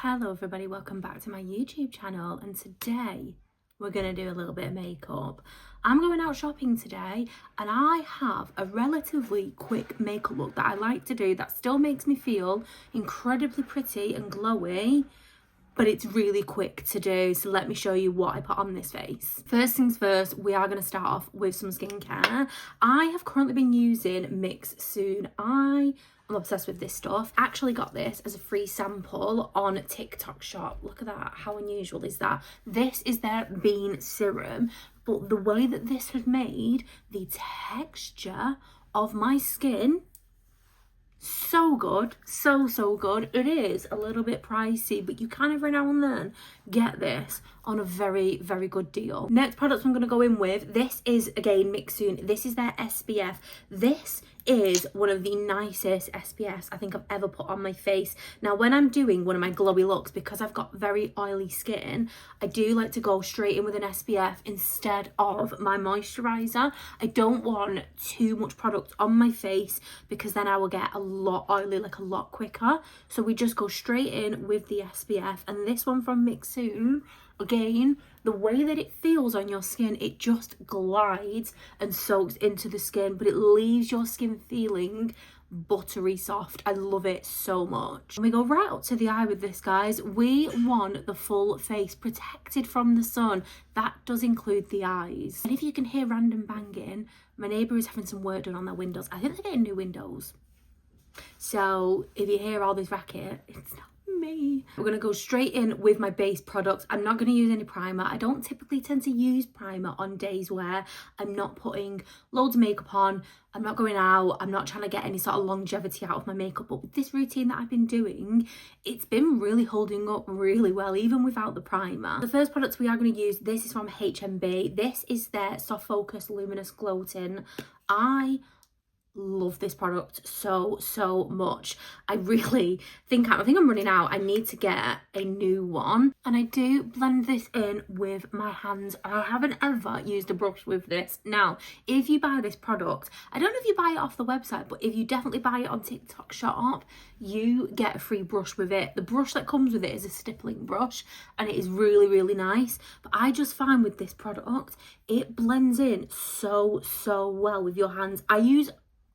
Hello everybody, welcome back to my YouTube channel, and today we're going to do a little bit of makeup. I'm going out shopping today and I have a relatively quick makeup look that I like to do that still makes me feel incredibly pretty and glowy, but it's really quick to do. So let me show you what I put on this face. First things first, we are going to start off with some skincare. I have currently been using Mix Soon. I'm obsessed with this stuff. Actually got this as a free sample on TikTok shop. Look at that. How unusual is that? This is their bean serum, but the way that this has made the texture of my skin so good, so good. It is a little bit pricey, but you can every now and then get this on a very good deal. Next product I'm going to go in with, this is again Mix Soon. This is their SPF. This is one of the nicest SPFs I think I've ever put on my face. Now when I'm doing one of my glowy looks, because I've got very oily skin, I do like to go straight in with an SPF instead of my moisturizer. I don't want too much product on my face because then I will get a lot oily like a lot quicker. So we just go straight in with the SPF, and this one from Mix Soon, again, the way that it feels on your skin, it just glides and soaks into the skin, but it leaves your skin feeling buttery soft. I love it so much. And we go right up to the eye with this, guys. We want the full face protected from the sun. That does include the eyes. And if you can hear random banging, my neighbour is having some work done on their windows. I think they're getting new windows. So if you hear all this racket, it's not me. We're going to go straight in with my base products. I'm not going to use any primer. I don't typically tend to use primer on days where I'm not putting loads of makeup on. I'm not going out. I'm not trying to get any sort of longevity out of my makeup. But with this routine that I've been doing, it's been really holding up really well, even without the primer. The first products we are going to use, this is from HMB. This is their Soft Focus Luminous Glow Tint. I love this product so much. I think I'm running out. I need to get a new one, and I do blend this in with my hands. I haven't ever used a brush with this. Now if you buy this product, I don't know if you buy it off the website, but if you definitely buy it on TikTok shop, you get a free brush with it. The brush that comes with it is a stippling brush, and it is really nice. But I just find with this product, it blends in so well with your hands. I use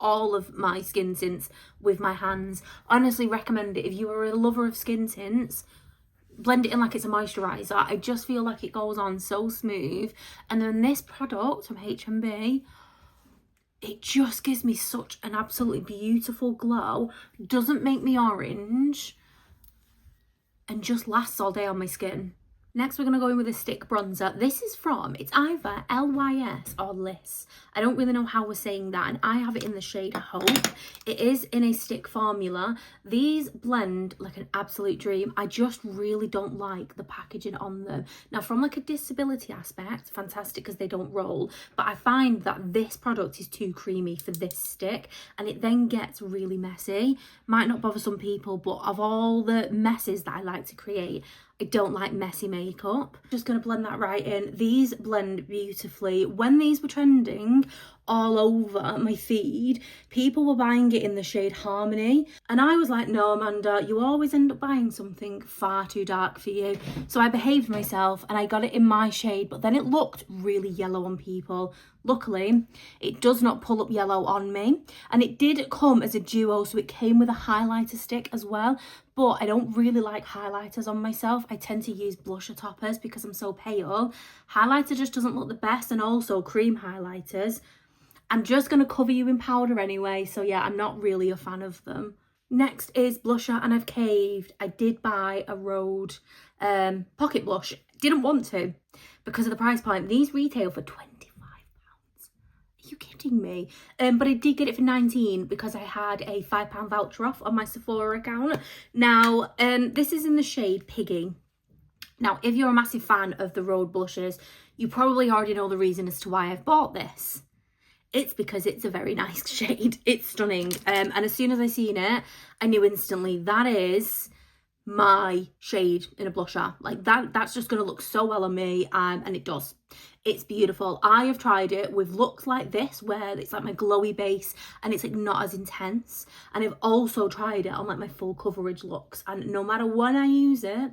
all of my skin tints with my hands. Honestly recommend it. If you are a lover of skin tints, blend it in like it's a moisturizer. I just feel like it goes on so smooth. And then this product from HMB, it just gives me such an absolutely beautiful glow. Doesn't make me orange, and just lasts all day on my skin. Next, we're going to go in with a stick bronzer. This is from, it's either LYS or Liss. I don't really know how we're saying that, and I have it in the shade Hope. It is in a stick formula. These blend like an absolute dream. I just really don't like the packaging on them. Now, from like a disability aspect, fantastic because they don't roll, but I find that this product is too creamy for this stick, and it then gets really messy. Might not bother some people, but of all the messes that I like to create, I don't like messy makeup. Just going to blend that right in. These blend beautifully. When these were trending all over my feed, people were buying it in the shade Harmony, and I was like, no Amanda, you always end up buying something far too dark for you. So I behaved myself and I got it in my shade, but then it looked really yellow on people. Luckily, it does not pull up yellow on me, and it did come as a duo, so it came with a highlighter stick as well. But I don't really like highlighters on myself. I tend to use blusher toppers because I'm so pale. Highlighter just doesn't look the best, and also cream highlighters, I'm just going to cover you in powder anyway, so yeah, I'm not really a fan of them. Next is blusher, and I've caved. I did buy a Rhode pocket blush. Didn't want to because of the price point. These retail for £25. Are you kidding me? But I did get it for 19 because I had a £5 voucher off on my Sephora account. Now, this is in the shade Piggy. Now, if you're a massive fan of the Rhode blushes, you probably already know the reason as to why I've bought this. It's because it's a very nice shade. It's stunning. And as soon as I seen it, I knew instantly that is my shade in a blusher. Like that's just gonna look so well on me, and it does. It's beautiful. I have tried it with looks like this where it's like my glowy base and it's like not as intense, and I've also tried it on like my full coverage looks, and no matter when I use it,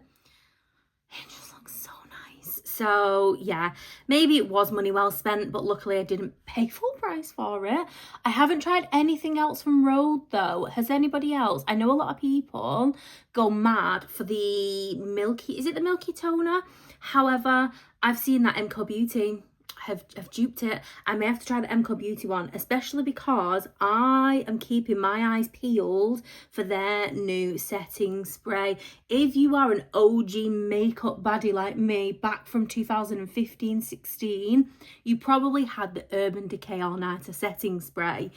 it just looks so nice. So yeah, maybe it was money well spent, but luckily I didn't pay full price for it. I haven't tried anything else from Rhode though. Has anybody else? I know a lot of people go mad for the milky, is it the milky toner? However, I've seen that MCO Beauty have duped it. I may have to try the MCO Beauty one, especially because I am keeping my eyes peeled for their new setting spray. If you are an OG makeup baddie like me back from 2015-16, you probably had the Urban Decay All Nighter setting spray.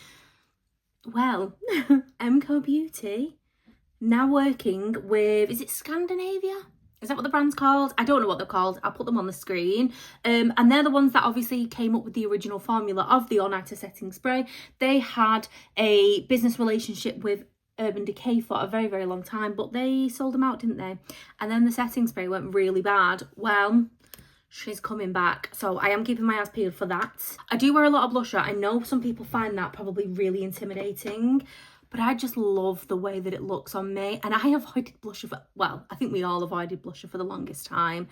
Well, MCO Beauty now working with, is it Scandinavia? Is that what the brand's called? I don't know what they're called. I'll put them on the screen. And they're the ones that obviously came up with the original formula of the All Nighter setting spray. They had a business relationship with Urban Decay for a very, very long time, but they sold them out, didn't they? And then the setting spray went really bad. Well, she's coming back, so I am keeping my eyes peeled for that. I do wear a lot of blusher. I know some people find that probably really intimidating, but I just love the way that it looks on me. And I avoided blusher for, well, I think we all avoided blusher for the longest time,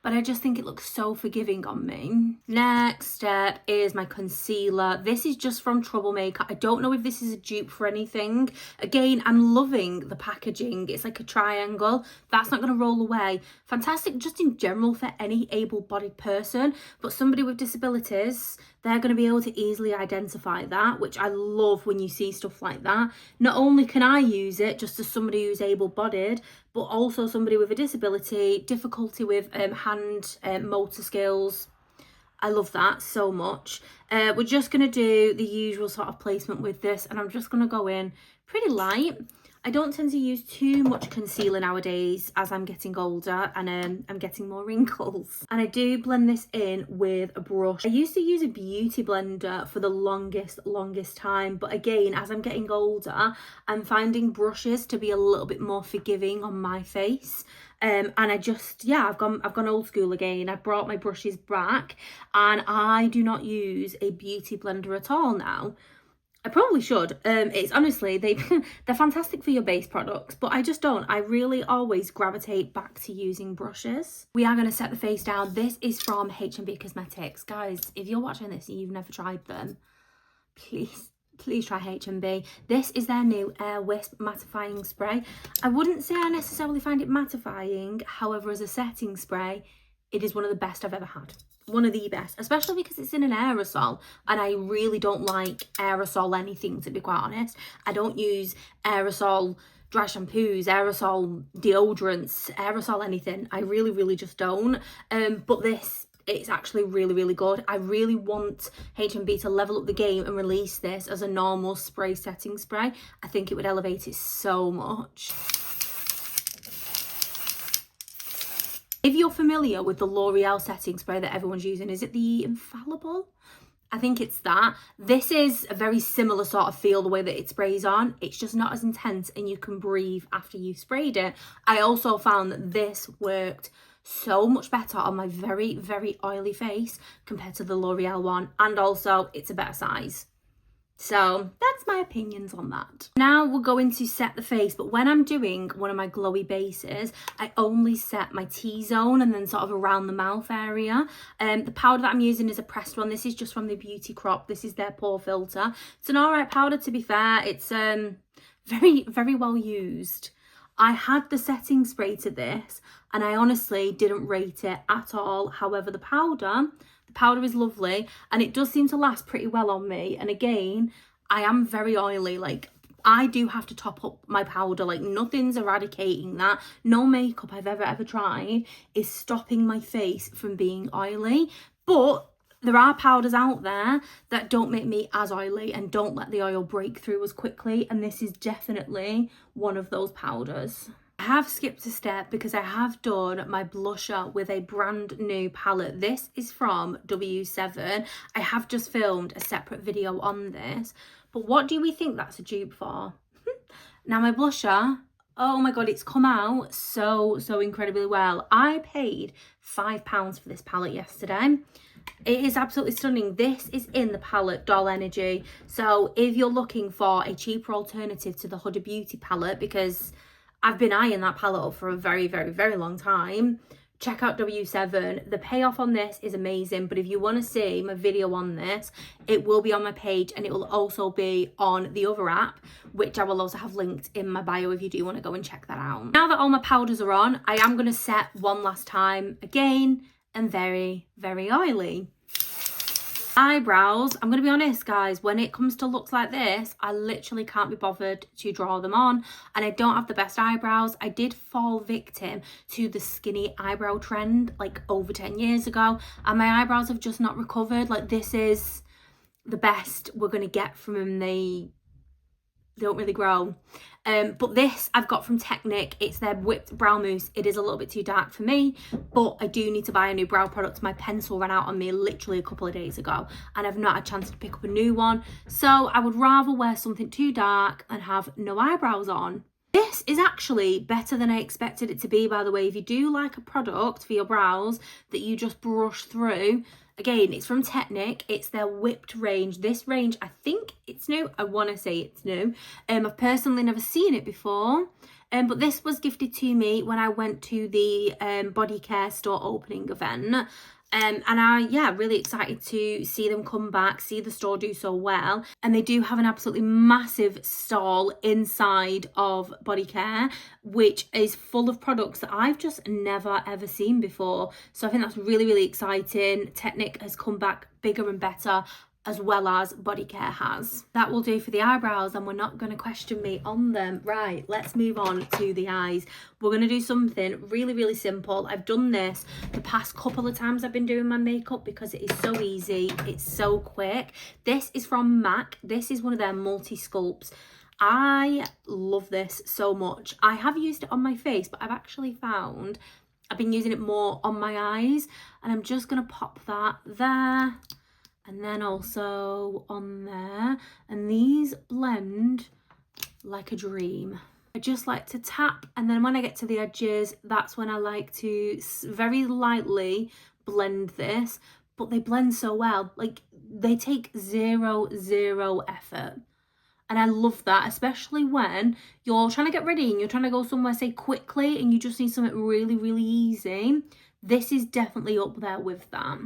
but I just think it looks so forgiving on me. Next step is my concealer. This is just from Troublemaker. I don't know if this is a dupe for anything. Again, I'm loving the packaging. It's like a triangle. That's not going to roll away. Fantastic just in general for any able-bodied person, but somebody with disabilities, they're going to be able to easily identify that, which I love when you see stuff like that. Not only can I use it just as somebody who's able-bodied, but also somebody with a disability, difficulty with hand motor skills. I love that so much. We're just going to do the usual sort of placement with this, and I'm just going to go in pretty light. I don't tend to use too much concealer nowadays as I'm getting older and I'm getting more wrinkles. And I do blend this in with a brush. I used to use a beauty blender for the longest time, but again, as I'm getting older, I'm finding brushes to be a little bit more forgiving on my face. And I just, yeah, I've gone old school again. I brought my brushes back, and I do not use a beauty blender at all now. I probably should. It's honestly, they're fantastic for your base products, but I just don't. I really always gravitate back to using brushes. We are going to set the face down. This is from H&B Cosmetics. Guys, if you're watching this and you've never tried them, please try H&B. This is their new Air Wisp mattifying spray. I wouldn't say I necessarily find it mattifying. However, as a setting spray, it is one of the best I've ever had. One of the best, especially because it's in an aerosol, and I really don't like aerosol anything, to be quite honest. I don't use aerosol dry shampoos, aerosol deodorants, aerosol anything. I really just don't. But this, it's actually really good. I really want H&B to level up the game and release this as a normal spray setting spray. I think it would elevate it so much. If you're familiar with the L'Oreal setting spray that everyone's using, is it the Infallible? I think it's that. This is a very similar sort of feel, the way that it sprays on. It's just not as intense, and you can breathe after you've sprayed it. I also found that this worked so much better on my very oily face compared to the L'Oreal one, and also it's a better size. So that's my opinions on that. Now we're going to set the face, but when I'm doing one of my glowy bases, I only set my T-zone and then sort of around the mouth area. The powder that I'm using is a pressed one. This is just from the Beauty Crop. This is their pore filter. It's an alright powder, to be fair. It's very well used. I had the setting spray to this, and I honestly didn't rate it at all. However, the powder is lovely, and it does seem to last pretty well on me. And again, I am very oily. Like, I do have to top up my powder. Like, nothing's eradicating that. No makeup I've ever tried is stopping my face from being oily. But there are powders out there that don't make me as oily and don't let the oil break through as quickly, and this is definitely one of those powders. I have skipped a step because I have done my blusher with a brand new palette. This is from W7. I have just filmed a separate video on this, but what do we think that's a dupe for? Now, my blusher, Oh my god, it's come out so incredibly well. I paid £5 for this palette yesterday. It is absolutely stunning. This is in the palette Doll Energy. So if you're looking for a cheaper alternative to the Huda Beauty palette, because I've been eyeing that palette up for a very long time, check out W7. The payoff on this is amazing, but if you want to see my video on this, it will be on my page, and it will also be on the other app, which I will also have linked in my bio if you do want to go and check that out. Now that all my powders are on, I am going to set one last time again, and very oily. Eyebrows, I'm going to be honest guys, when it comes to looks like this, I literally can't be bothered to draw them on, and I don't have the best eyebrows. I did fall victim to the skinny eyebrow trend like over 10 years ago, and my eyebrows have just not recovered. Like, this is the best we're going to get from them. They don't really grow. But this I've got from Technic. It's their whipped brow mousse. It is a little bit too dark for me, but I do need to buy a new brow product. My pencil ran out on me literally a couple of days ago, and I've not had a chance to pick up a new one. So I would rather wear something too dark and have no eyebrows on. This is actually better than I expected it to be, by the way. If you do like a product for your brows that you just brush through, again, it's from Technic. It's their whipped range. This range, I think it's new. I want to say it's new. I've personally never seen it before. But this was gifted to me when I went to the body care store opening event. And really excited to see them come back, see the store do so well. And they do have an absolutely massive stall inside of body care, which is full of products that I've just never ever seen before. So I think that's really exciting. Technic has come back bigger and better, as well as body care has. That will do for the eyebrows, and we're not going to question me on them. Right, let's move on to the eyes. We're going to do something really simple. I've done this the past couple of times I've been doing my makeup because it is so easy, it's so quick. This is from MAC. This is one of their multi-sculpts. I love this so much. I have used it on my face, but I've actually found I've been using it more on my eyes, and I'm just going to pop that there, and then also on there, and these blend like a dream. I just like to tap, and then when I get to the edges, that's when I like to very lightly blend this, but they blend so well. Like, they take zero effort. And I love that, especially when you're trying to get ready and you're trying to go somewhere, say, quickly, and you just need something really easy. This is definitely up there with that.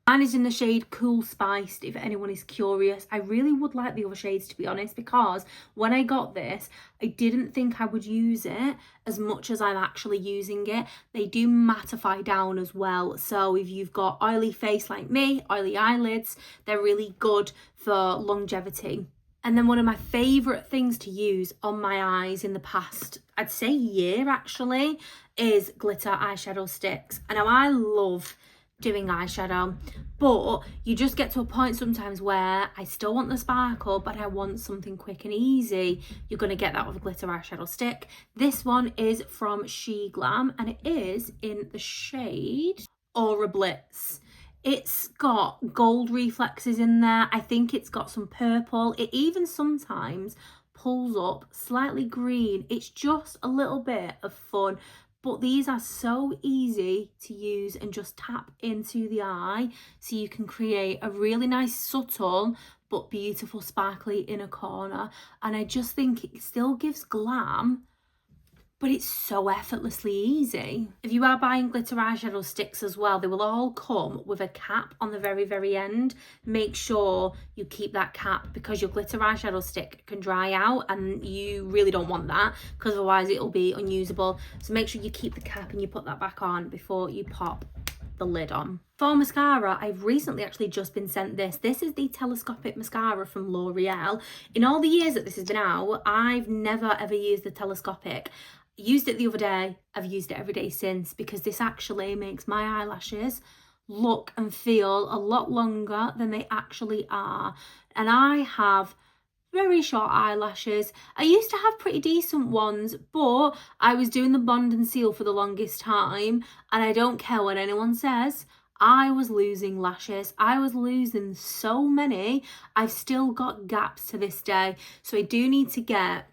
Mine is in the shade Cool Spiced, if anyone is curious. I really would like the other shades, to be honest, because when I got this, I didn't think I would use it as much as I'm actually using it. They do mattify down as well. So if you've got oily face like me, oily eyelids, they're really good for longevity. And then one of my favourite things to use on my eyes in the past, I'd say year actually, is glitter eyeshadow sticks. And now I love doing eyeshadow, but you just get to a point sometimes where I still want the sparkle, but I want something quick and easy. You're going to get that with a glitter eyeshadow stick. This one is from Sheglam, and it is in the shade Aura Blitz. It's got gold reflexes in there. I think it's got some purple. It even sometimes pulls up slightly green. It's just a little bit of fun. But these are so easy to use and just tap into the eye, so you can create a really nice subtle but beautiful sparkly inner corner. And I just think it still gives glam, but it's so effortlessly easy. If you are buying glitter eyeshadow sticks as well, they will all come with a cap on the very end. Make sure you keep that cap, because your glitter eyeshadow stick can dry out and you really don't want that, because otherwise it'll be unusable. So make sure you keep the cap and you put that back on before you pop the lid on. For mascara, I've recently actually just been sent this. This is the telescopic mascara from L'Oreal. In all the years that this has been out, I've never ever used the telescopic. Used it the other day. I've used it every day since, because this actually makes my eyelashes look and feel a lot longer than they actually are. And I have very short eyelashes. I used to have pretty decent ones, but I was doing the bond and seal for the longest time, and I don't care what anyone says, I was losing lashes. I was losing so many. I've still got gaps to this day, so I do need to get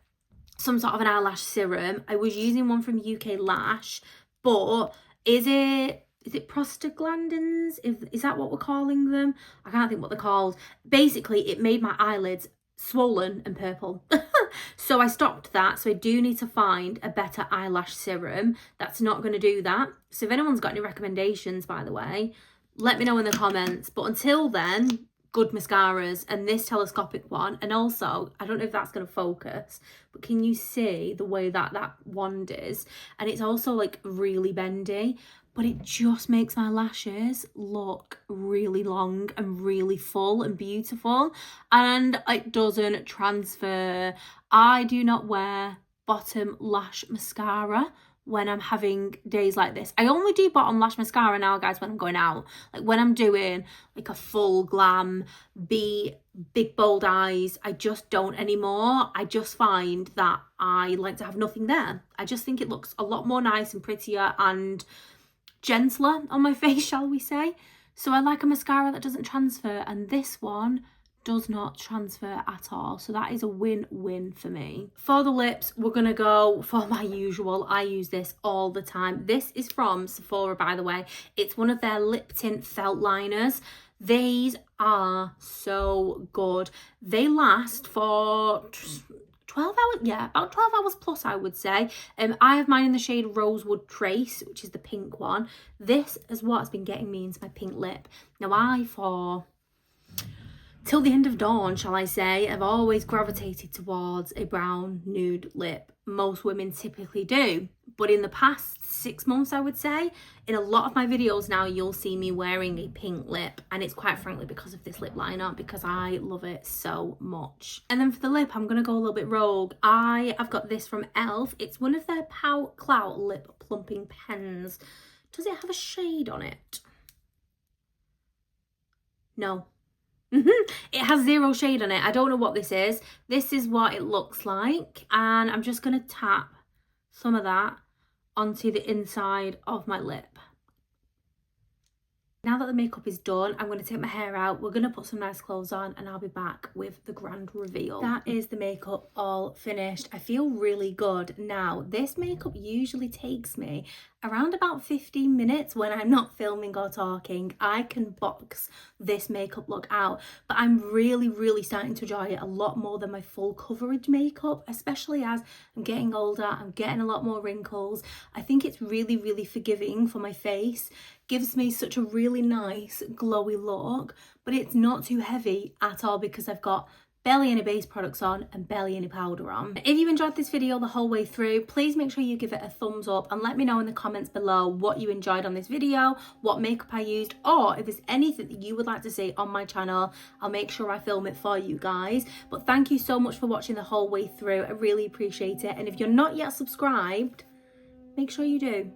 some sort of an eyelash serum. I was using one from UK Lash, but is it prostaglandins? Is that what we're calling them? I can't think what they're called. Basically, it made my eyelids swollen and purple. So I stopped that. So I do need to find a better eyelash serum that's not going to do that. So if anyone's got any recommendations, by the way, let me know in the comments. But until then, good mascaras, and this telescopic one. And also, I don't know if that's going to focus, but can you see the way that that wand is? And it's also like really bendy, but it just makes my lashes look really long and really full and beautiful. And it doesn't transfer. I do not wear bottom lash mascara when I'm having days like this. I only do bottom lash mascara now, guys, when I'm going out. Like when I'm doing like a full glam, big bold eyes, I just don't anymore. I just find that I like to have nothing there. I just think it looks a lot more nice and prettier and gentler on my face, shall we say. So I like a mascara that doesn't transfer, and this one does not transfer at all. So that is a win-win for me. For the lips, we're gonna go for my usual. I use this all the time. This is from Sephora, by the way. It's one of their lip tint felt liners. These are so good. They last for 12 hours, yeah, about 12 hours plus, I would say. I have mine in the shade Rosewood Trace, which is the pink one. This is what has been getting me into my pink lip. Now, till the end of dawn, shall I say, I've always gravitated towards a brown nude lip. Most women typically do. But in the past 6 months, I would say, in a lot of my videos now, you'll see me wearing a pink lip. And it's quite frankly because of this lip liner, because I love it so much. And then for the lip, I'm going to go a little bit rogue. I've got this from e.l.f. It's one of their Pout Clout lip plumping pens. Does it have a shade on it? No. It has zero shade on it. I don't know what this is. This is what it looks like. And I'm just going to tap some of that onto the inside of my lip. Now that the makeup is done, I'm going to take my hair out. We're going to put some nice clothes on and I'll be back with the grand reveal. That is the makeup all finished. I feel really good. Now, this makeup usually takes me around about 15 minutes when I'm not filming or talking. I can box this makeup look out, but I'm really starting to enjoy it a lot more than my full coverage makeup, especially as I'm getting older, I'm getting a lot more wrinkles. I think it's really forgiving for my face. Gives me such a really nice glowy look, but it's not too heavy at all because I've got barely any base products on and barely any powder on. If you enjoyed this video the whole way through, please make sure you give it a thumbs up and let me know in the comments below what you enjoyed on this video, what makeup I used, or if there's anything that you would like to see on my channel, I'll make sure I film it for you guys. But thank you so much for watching the whole way through. I really appreciate it. And if you're not yet subscribed, make sure you do.